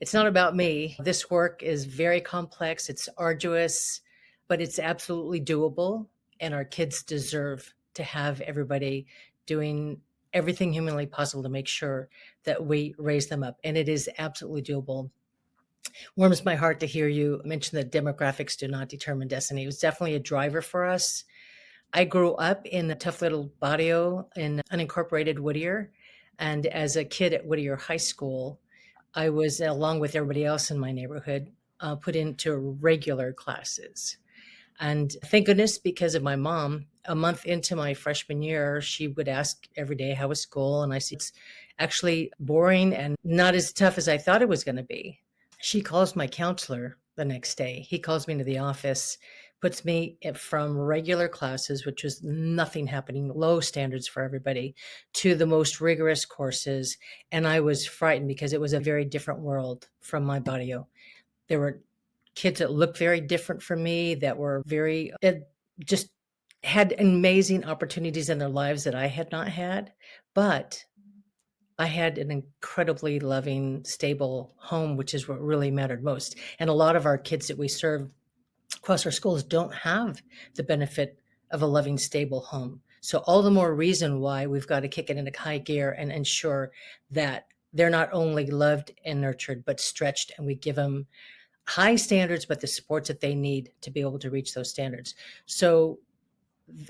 It's not about me. This work is very complex, it's arduous, but it's absolutely doable. And our kids deserve to have everybody doing everything humanly possible to make sure that we raise them up. And it is absolutely doable. Warms my heart to hear you mention that demographics do not determine destiny. It was definitely a driver for us. I grew up in a tough little barrio in unincorporated Whittier. And as a kid at Whittier High School, I was, along with everybody else in my neighborhood, put into regular classes. And thank goodness, because of my mom, a month into my freshman year, she would ask every day, how was school? And I said, it's actually boring and not as tough as I thought it was going to be. She calls my counselor the next day. He calls me into the office, puts me from regular classes, which was nothing happening, low standards for everybody, to the most rigorous courses. And I was frightened because it was a very different world from my barrio. There were kids that looked very different from me, that were very, just had amazing opportunities in their lives that I had not had. But I had an incredibly loving, stable home, which is what really mattered most. And a lot of our kids that we serve across our schools don't have the benefit of a loving, stable home. So all the more reason why we've got to kick it into high gear and ensure that they're not only loved and nurtured, but stretched, and we give them high standards, but the supports that they need to be able to reach those standards. So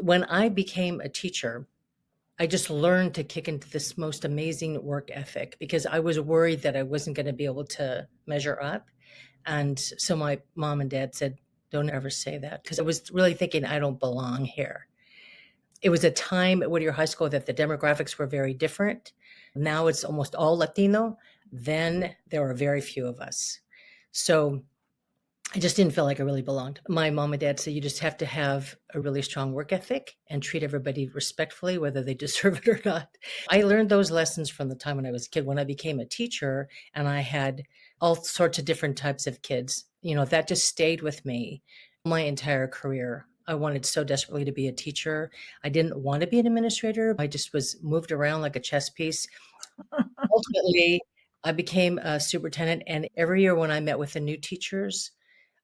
when I became a teacher, I just learned to kick into this most amazing work ethic because I was worried that I wasn't going to be able to measure up. And so my mom and dad said, don't ever say that, because I was really thinking I don't belong here. It was a time at Whittier High School that the demographics were very different. Now it's almost all Latino. Then there were very few of us. So I just didn't feel like I really belonged. My mom and dad said you just have to have a really strong work ethic and treat everybody respectfully, whether they deserve it or not. I learned those lessons from the time when I was a kid. When I became a teacher and I had all sorts of different types of kids, that just stayed with me my entire career. I wanted so desperately to be a teacher. I didn't want to be an administrator. I just was moved around like a chess piece. Ultimately, I became a superintendent. And every year when I met with the new teachers,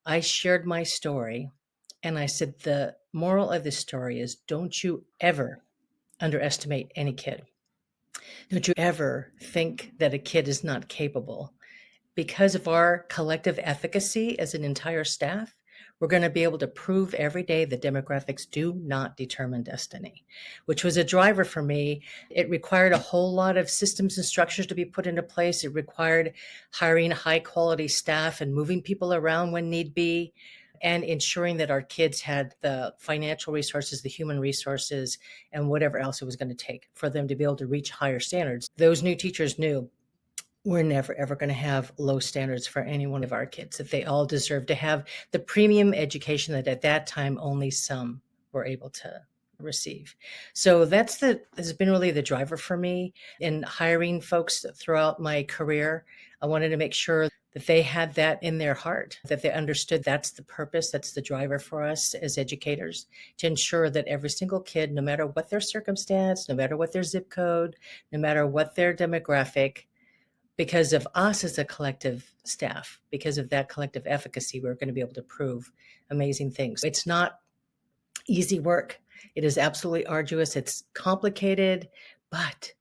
I shared my story and I said, the moral of this story is don't you ever underestimate any kid. Don't you ever think that a kid is not capable. Because of our collective efficacy as an entire staff, we're going to be able to prove every day that demographics do not determine destiny, which was a driver for me. It required a whole lot of systems and structures to be put into place. It required hiring high quality staff and moving people around when need be, and ensuring that our kids had the financial resources, the human resources, and whatever else it was going to take for them to be able to reach higher standards. Those new teachers knew we're never, ever going to have low standards for any one of our kids, that they all deserve to have the premium education that at that time only some were able to receive. So has been really the driver for me in hiring folks throughout my career. I wanted to make sure that they had that in their heart, that they understood that's the purpose, that's the driver for us as educators, to ensure that every single kid, no matter what their circumstance, no matter what their zip code, no matter what their demographic, because of us as a collective staff, because of that collective efficacy, we're going to be able to prove amazing things. It's not easy work. It is absolutely arduous. It's complicated, but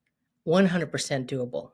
100% doable.